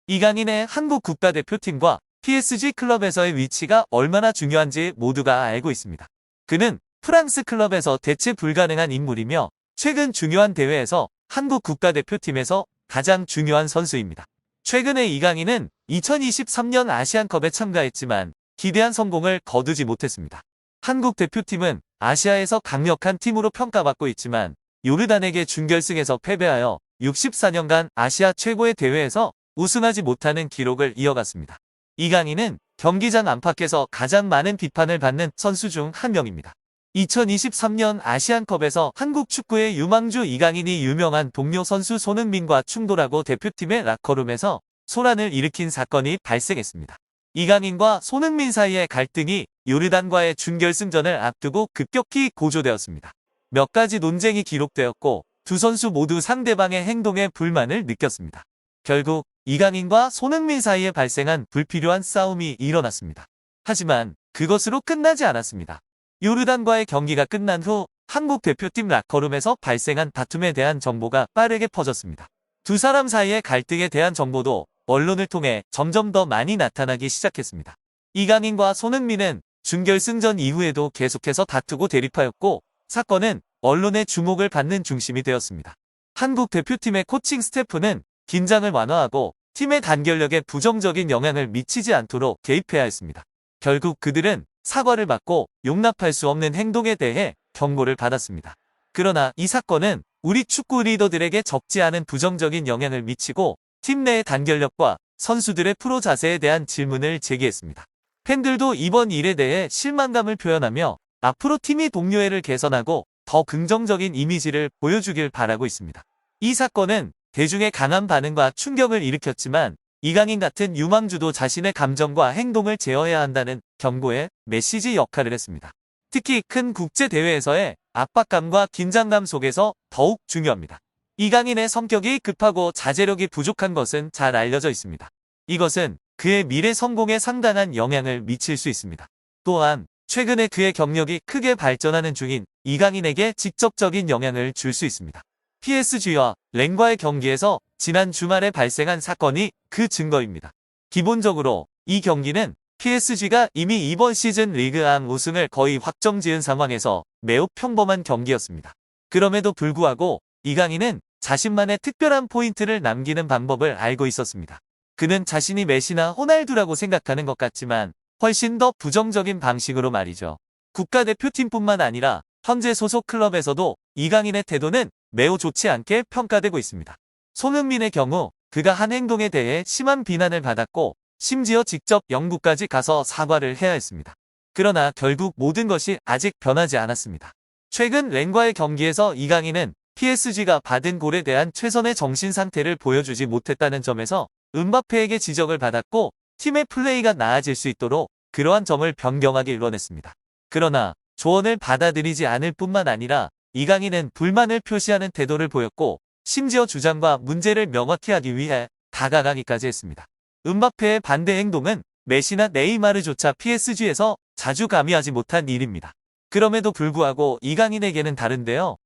이강인의 한국 국가대표팀과 PSG 클럽에서의 위치가 얼마나 중요한지 모두가 알고 있습니다. 그는 프랑스 클럽에서 대체 불가능한 인물이며 최근 중요한 대회에서 한국 국가대표팀에서 가장 중요한 선수입니다. 최근에 이강인은 2023년 아시안컵에 참가했지만 기대한 성공을 거두지 못했습니다. 한국 대표팀은 아시아에서 강력한 팀으로 평가받고 있지만 요르단에게 준결승에서 패배하여 64년간 아시아 최고의 대회에서 우승하지 못하는 기록을 이어갔습니다. 이강인은 경기장 안팎에서 가장 많은 비판을 받는 선수 중 한 명입니다. 2023년 아시안컵에서 한국 축구의 유망주 이강인이 유명한 동료 선수 손흥민과 충돌하고 대표팀의 라커룸에서 소란을 일으킨 사건이 발생했습니다. 이강인과 손흥민 사이의 갈등이 요르단과의 준결승전을 앞두고 급격히 고조되었습니다. 몇 가지 논쟁이 기록되었고 두 선수 모두 상대방의 행동에 불만을 느꼈습니다. 결국 이강인과 손흥민 사이에 발생한 불필요한 싸움이 일어났습니다. 하지만 그것으로 끝나지 않았습니다. 요르단과의 경기가 끝난 후 한국 대표팀 라커룸에서 발생한 다툼에 대한 정보가 빠르게 퍼졌습니다. 두 사람 사이의 갈등에 대한 정보도 언론을 통해 점점 더 많이 나타나기 시작했습니다. 이강인과 손흥민은 준결승전 이후에도 계속해서 다투고 대립하였고 사건은 언론의 주목을 받는 중심이 되었습니다. 한국 대표팀의 코칭 스태프는 긴장을 완화하고 팀의 단결력에 부정적인 영향을 미치지 않도록 개입해야 했습니다. 결국 그들은 사과를 받고 용납할 수 없는 행동에 대해 경고를 받았습니다. 그러나 이 사건은 우리 축구 리더들에게 적지 않은 부정적인 영향을 미치고 팀 내의 단결력과 선수들의 프로 자세에 대한 질문을 제기했습니다. 팬들도 이번 일에 대해 실망감을 표현하며 앞으로 팀이 동료애를 개선하고 더 긍정적인 이미지를 보여주길 바라고 있습니다. 이 사건은 대중의 강한 반응과 충격을 일으켰지만 이강인 같은 유망주도 자신의 감정과 행동을 제어해야 한다는 경고의 메시지 역할을 했습니다. 특히 큰 국제대회에서의 압박감과 긴장감 속에서 더욱 중요합니다. 이강인의 성격이 급하고 자제력이 부족한 것은 잘 알려져 있습니다. 이것은 그의 미래 성공에 상당한 영향을 미칠 수 있습니다. 또한 최근에 그의 경력이 크게 발전하는 중인 이강인에게 직접적인 영향을 줄 수 있습니다. PSG와 렌과의 경기에서 지난 주말에 발생한 사건이 그 증거입니다. 기본적으로 이 경기는 PSG가 이미 이번 시즌 리그앙 우승을 거의 확정지은 상황에서 매우 평범한 경기였습니다. 그럼에도 불구하고 이강인은 자신만의 특별한 포인트를 남기는 방법을 알고 있었습니다. 그는 자신이 메시나 호날두라고 생각하는 것 같지만 훨씬 더 부정적인 방식으로 말이죠. 국가대표팀뿐만 아니라 현재 소속 클럽에서도 이강인의 태도는 매우 좋지 않게 평가되고 있습니다. 손흥민의 경우 그가 한 행동에 대해 심한 비난을 받았고 심지어 직접 영국까지 가서 사과를 해야 했습니다. 그러나 결국 모든 것이 아직 변하지 않았습니다. 최근 렌과의 경기에서 이강인은 PSG가 받은 골에 대한 최선의 정신 상태를 보여주지 못했다는 점에서 음바페에게 지적을 받았고 팀의 플레이가 나아질 수 있도록 그러한 점을 변경하길 원했습니다. 그러나 조언을 받아들이지 않을 뿐만 아니라 이강인은 불만을 표시하는 태도를 보였고 심지어 주장과 문제를 명확히 하기 위해 다가가기까지 했습니다. 음바페의 반대 행동은 메시나 네이마르조차 PSG에서 자주 가미하지 못한 일입니다. 그럼에도 불구하고 이강인에게는 다른데요.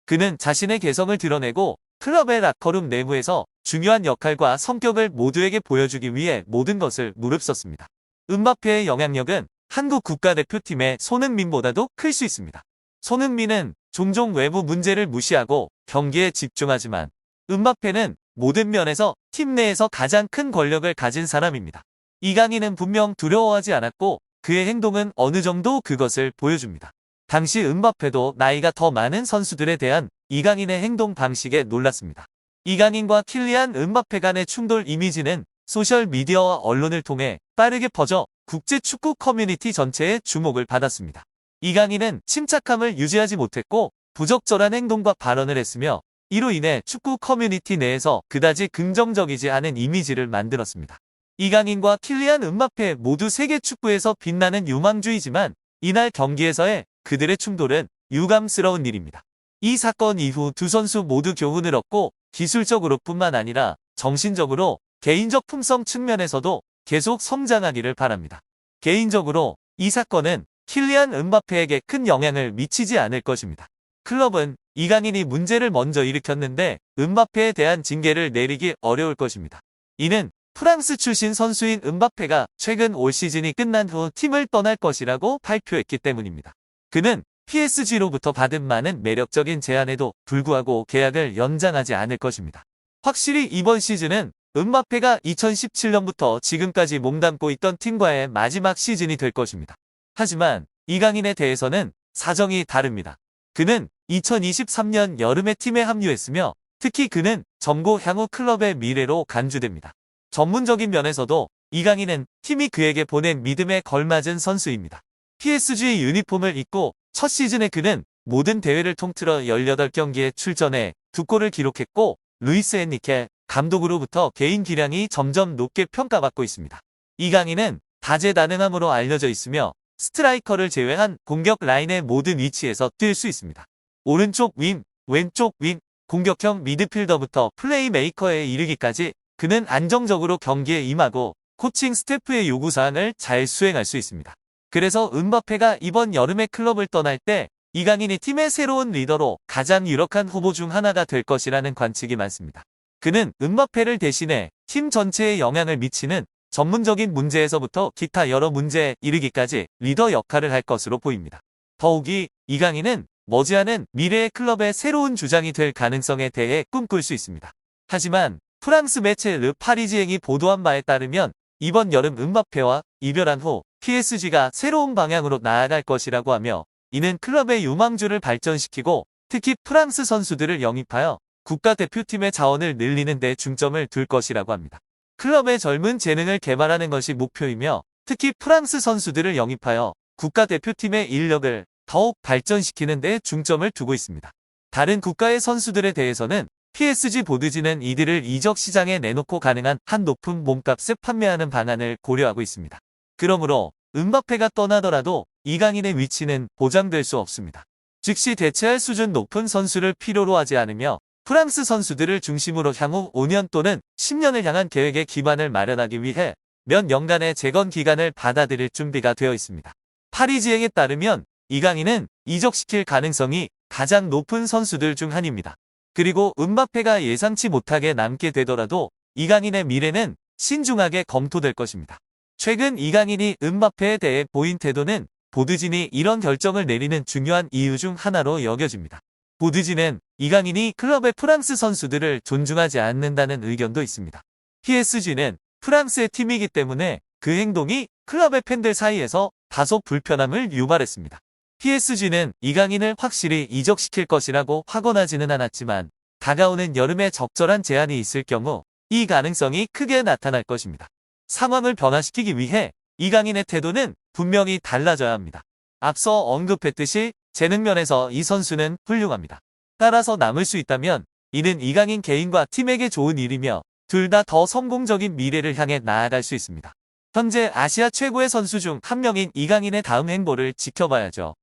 그는 자신의 개성을 드러내고 클럽의 라커룸 내부에서 중요한 역할과 성격을 모두에게 보여주기 위해 모든 것을 무릅썼습니다. 음바페의 영향력은 한국 국가대표팀의 손흥민보다도 클 수 있습니다. 손흥민은 종종 외부 문제를 무시하고 경기에 집중하지만 음바페는 모든 면에서 팀 내에서 가장 큰 권력을 가진 사람입니다. 이강인은 분명 두려워하지 않았고 그의 행동은 어느 정도 그것을 보여줍니다. 당시 음바페도 나이가 더 많은 선수들에 대한 이강인의 행동 방식에 놀랐습니다. 이강인과 킬리안 음바페 간의 충돌 이미지는 소셜미디어와 언론을 통해 빠르게 퍼져 국제 축구 커뮤니티 전체의 주목을 받았습니다. 이강인은 침착함을 유지하지 못했고 부적절한 행동과 발언을 했으며 이로 인해 축구 커뮤니티 내에서 그다지 긍정적이지 않은 이미지를 만들었습니다. 이강인과 킬리안 음바페 모두 세계 축구에서 빛나는 유망주이지만 이날 경기에서의 그들의 충돌은 유감스러운 일입니다. 이 사건 이후 두 선수 모두 교훈을 얻고 기술적으로뿐만 아니라 정신적으로 개인적 품성 측면에서도 계속 성장하기를 바랍니다. 개인적으로 이 사건은 킬리안 음바페에게 큰 영향을 미치지 않을 것입니다. 클럽은 이강인이 문제를 먼저 일으켰는데 음바페에 대한 징계를 내리기 어려울 것입니다. 이는 프랑스 출신 선수인 음바페가 최근 올 시즌이 끝난 후 팀을 떠날 것이라고 발표했기 때문입니다. 그는 PSG로부터 받은 많은 매력적인 제안에도 불구하고 계약을 연장하지 않을 것입니다. 확실히 이번 시즌은 음바페가 2017년부터 지금까지 몸담고 있던 팀과의 마지막 시즌이 될 것입니다. 하지만 이강인에 대해서는 사정이 다릅니다. 그는 2023년 여름에 팀에 합류했으며 특히 그는 점고 향후 클럽의 미래로 간주됩니다. 전문적인 면에서도 이강인은 팀이 그에게 보낸 믿음에 걸맞은 선수입니다. PSG 유니폼을 입고 첫 시즌에 그는 모든 대회를 통틀어 18경기에 출전해 2골을 기록했고 루이스 엔리케 감독으로부터 개인 기량이 점점 높게 평가받고 있습니다. 이강인은 다재다능함으로 알려져 있으며 스트라이커를 제외한 공격 라인의 모든 위치에서 뛸 수 있습니다. 오른쪽 윙, 왼쪽 윙, 공격형 미드필더부터 플레이메이커에 이르기까지 그는 안정적으로 경기에 임하고 코칭 스태프의 요구사항을 잘 수행할 수 있습니다. 그래서 음바페가 이번 여름에 클럽을 떠날 때 이강인이 팀의 새로운 리더로 가장 유력한 후보 중 하나가 될 것이라는 관측이 많습니다. 그는 음바페를 대신해 팀 전체에 영향을 미치는 전문적인 문제에서부터 기타 여러 문제에 이르기까지 리더 역할을 할 것으로 보입니다. 더욱이 이강인은 머지않은 미래의 클럽의 새로운 주장이 될 가능성에 대해 꿈꿀 수 있습니다. 하지만 프랑스 매체 르 파리지앵이 보도한 바에 따르면 이번 여름 음바페와 이별한 후 PSG가 새로운 방향으로 나아갈 것이라고 하며 이는 클럽의 유망주를 발전시키고 특히 프랑스 선수들을 영입하여 국가대표팀의 자원을 늘리는 데 중점을 둘 것이라고 합니다. 클럽의 젊은 재능을 개발하는 것이 목표이며 특히 프랑스 선수들을 영입하여 국가대표팀의 인력을 더욱 발전시키는 데 중점을 두고 있습니다. 다른 국가의 선수들에 대해서는 PSG 보드지는 이들을 이적 시장에 내놓고 가능한 한 높은 몸값에 판매하는 방안을 고려하고 있습니다. 그러므로 음바페가 떠나더라도 이강인의 위치는 보장될 수 없습니다. 즉시 대체할 수준 높은 선수를 필요로 하지 않으며 프랑스 선수들을 중심으로 향후 5년 또는 10년을 향한 계획의 기반을 마련하기 위해 몇 년간의 재건 기간을 받아들일 준비가 되어 있습니다. 파리지앵에 따르면 이강인은 이적시킬 가능성이 가장 높은 선수들 중 한입니다. 그리고 음바페가 예상치 못하게 남게 되더라도 이강인의 미래는 신중하게 검토될 것입니다. 최근 이강인이 음바페에 대해 보인 태도는 보드진이 이런 결정을 내리는 중요한 이유 중 하나로 여겨집니다. 보드진은 이강인이 클럽의 프랑스 선수들을 존중하지 않는다는 의견도 있습니다. PSG는 프랑스의 팀이기 때문에 그 행동이 클럽의 팬들 사이에서 다소 불편함을 유발했습니다. PSG는 이강인을 확실히 이적시킬 것이라고 확언하지는 않았지만 다가오는 여름에 적절한 제안이 있을 경우 이 가능성이 크게 나타날 것입니다. 상황을 변화시키기 위해 이강인의 태도는 분명히 달라져야 합니다. 앞서 언급했듯이 재능 면에서 이 선수는 훌륭합니다. 따라서 남을 수 있다면 이는 이강인 개인과 팀에게 좋은 일이며 둘 다 더 성공적인 미래를 향해 나아갈 수 있습니다. 현재 아시아 최고의 선수 중 한 명인 이강인의 다음 행보를 지켜봐야죠.